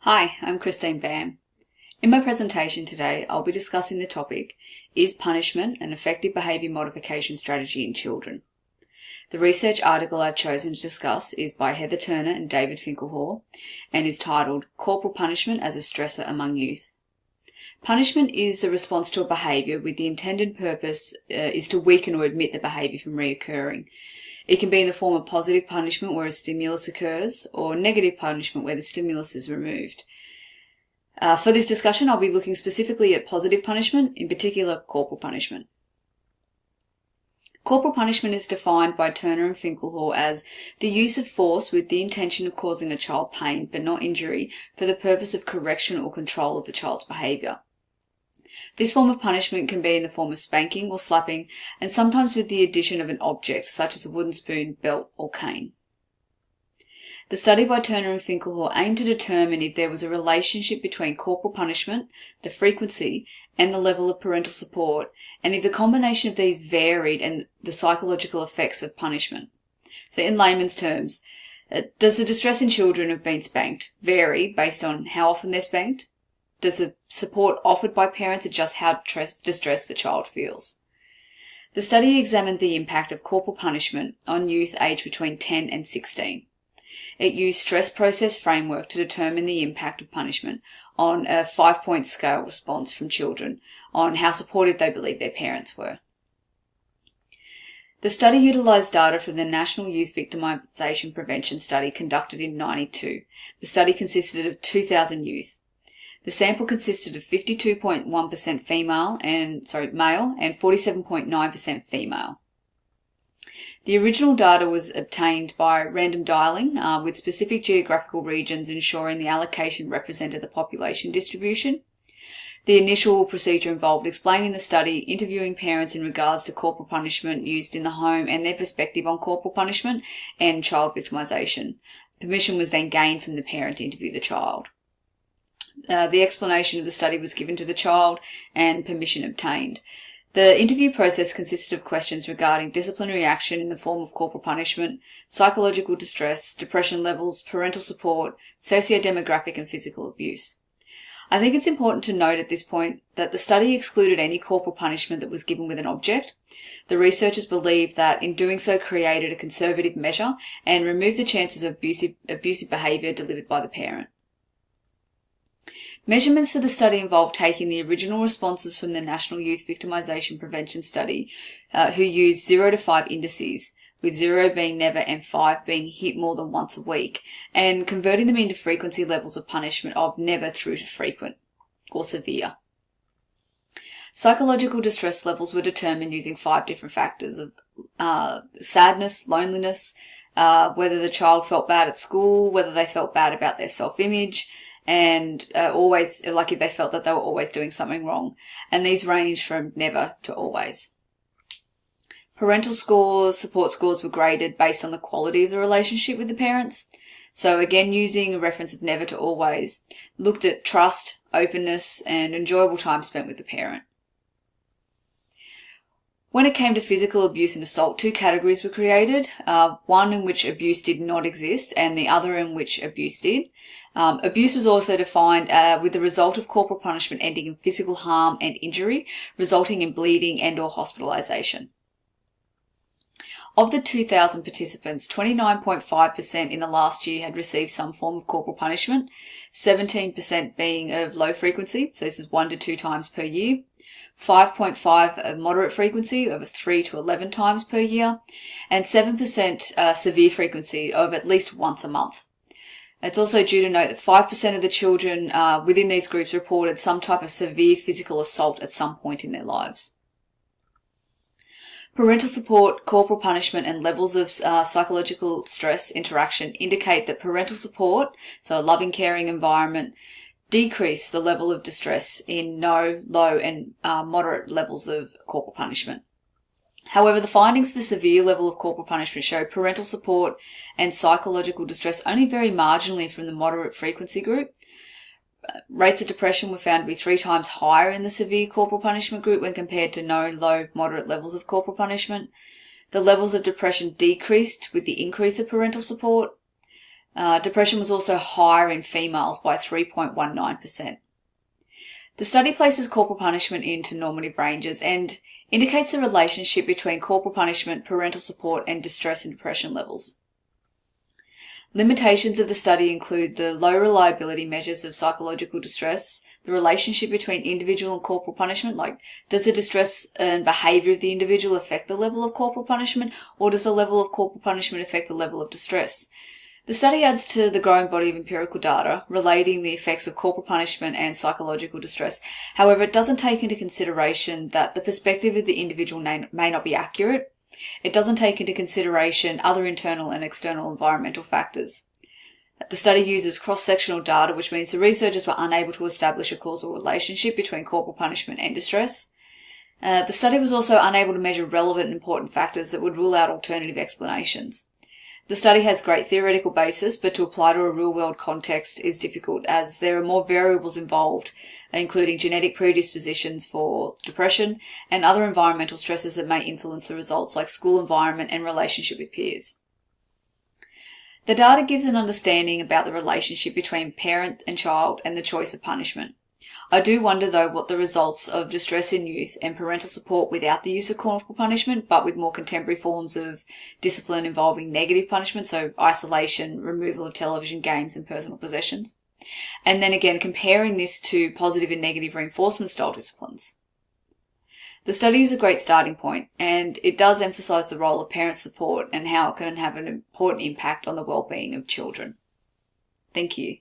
Hi, I'm Christine Bam. In my presentation today, I'll be discussing the topic, Is punishment an effective behaviour modification strategy in children? The research article I've chosen to discuss is by Heather Turner and David Finkelhor and is titled Corporal Punishment as a Stressor Among Youth. Punishment is the response to a behaviour with the intended purpose is to weaken or omit the behaviour from reoccurring. It can be in the form of positive punishment where a stimulus occurs, or negative punishment where the stimulus is removed. For this discussion, I'll be looking specifically at positive punishment, in particular corporal punishment. Corporal punishment is defined by Turner and Finkelhor as the use of force with the intention of causing a child pain but not injury for the purpose of correction or control of the child's behaviour. This form of punishment can be in the form of spanking or slapping, and sometimes with the addition of an object such as a wooden spoon, belt or cane. The study by Turner and Finkelhor aimed to determine if there was a relationship between corporal punishment, the frequency, and the level of parental support, and if the combination of these varied and the psychological effects of punishment. So in layman's terms, does the distress in children of being spanked vary based on how often they're spanked? Does the support offered by parents adjust how distressed the child feels? The study examined the impact of corporal punishment on youth aged between 10 and 16. It used stress process framework to determine the impact of punishment on a 5-point scale response from children on how supportive they believe their parents were. The study utilised data from the National Youth Victimisation Prevention Study conducted in 1992. The study consisted of 2,000 youth. The sample consisted of 52.1% male and 47.9% female. The original data was obtained by random dialing with specific geographical regions ensuring the allocation represented the population distribution. The initial procedure involved explaining the study, interviewing parents in regards to corporal punishment used in the home and their perspective on corporal punishment and child victimisation. Permission was then gained from the parent to interview the child. The explanation of the study was given to the child and permission obtained. The interview process consisted of questions regarding disciplinary action in the form of corporal punishment, psychological distress, depression levels, parental support, socio-demographic and physical abuse. I think it's important to note at this point that the study excluded any corporal punishment that was given with an object. The researchers believed that in doing so created a conservative measure and removed the chances of abusive behaviour delivered by the parent. Measurements for the study involved taking the original responses from the National Youth Victimisation Prevention Study, who used 0 to 5 indices, with 0 being never and 5 being hit more than once a week, and converting them into frequency levels of punishment of never through to frequent or severe. Psychological distress levels were determined using 5 different factors of sadness, loneliness, whether the child felt bad at school, whether they felt bad about their self-image, and always, like if they felt that they were always doing something wrong. And these range from never to always. Parental scores, support scores were graded based on the quality of the relationship with the parents. So again, using a reference of never to always, looked at trust, openness, and enjoyable time spent with the parent. When it came to physical abuse and assault, 2 categories were created, one in which abuse did not exist and the other in which abuse did. Abuse was also defined with the result of corporal punishment ending in physical harm and injury, resulting in bleeding and or hospitalisation. Of the 2,000 participants, 29.5% in the last year had received some form of corporal punishment, 17% being of low frequency, so this is 1 to 2 times per year, 5.5 of moderate frequency over 3 to 11 times per year, and 7% severe frequency of at least once a month. It's also due to note that 5% of the children within these groups reported some type of severe physical assault at some point in their lives. Parental support, corporal punishment and levels of psychological stress interaction indicate that parental support, so a loving, caring environment, decrease the level of distress in no, low and moderate levels of corporal punishment. However, the findings for severe level of corporal punishment show parental support and psychological distress only vary marginally from the moderate frequency group. Rates of depression were found to be 3 times higher in the severe corporal punishment group when compared to no, low, moderate levels of corporal punishment. The levels of depression decreased with the increase of parental support. Depression was also higher in females by 3.19%. The study places corporal punishment into normative ranges and indicates the relationship between corporal punishment, parental support, and distress and depression levels. Limitations of the study include the low reliability measures of psychological distress, the relationship between individual and corporal punishment, like does the distress and behaviour of the individual affect the level of corporal punishment, or does the level of corporal punishment affect the level of distress? The study adds to the growing body of empirical data relating the effects of corporal punishment and psychological distress. However, it doesn't take into consideration that the perspective of the individual may not be accurate. It doesn't take into consideration other internal and external environmental factors. The study uses cross-sectional data, which means the researchers were unable to establish a causal relationship between corporal punishment and distress. The study was also unable to measure relevant and important factors that would rule out alternative explanations. The study has great theoretical basis, but to apply to a real-world context is difficult as there are more variables involved, including genetic predispositions for depression and other environmental stresses that may influence the results, like school environment and relationship with peers. The data gives an understanding about the relationship between parent and child and the choice of punishment. I do wonder, though, what the results of distress in youth and parental support without the use of corporal punishment, but with more contemporary forms of discipline involving negative punishment, so isolation, removal of television, games, and personal possessions. And then again, comparing this to positive and negative reinforcement style disciplines. The study is a great starting point, and it does emphasise the role of parent support and how it can have an important impact on the well-being of children. Thank you.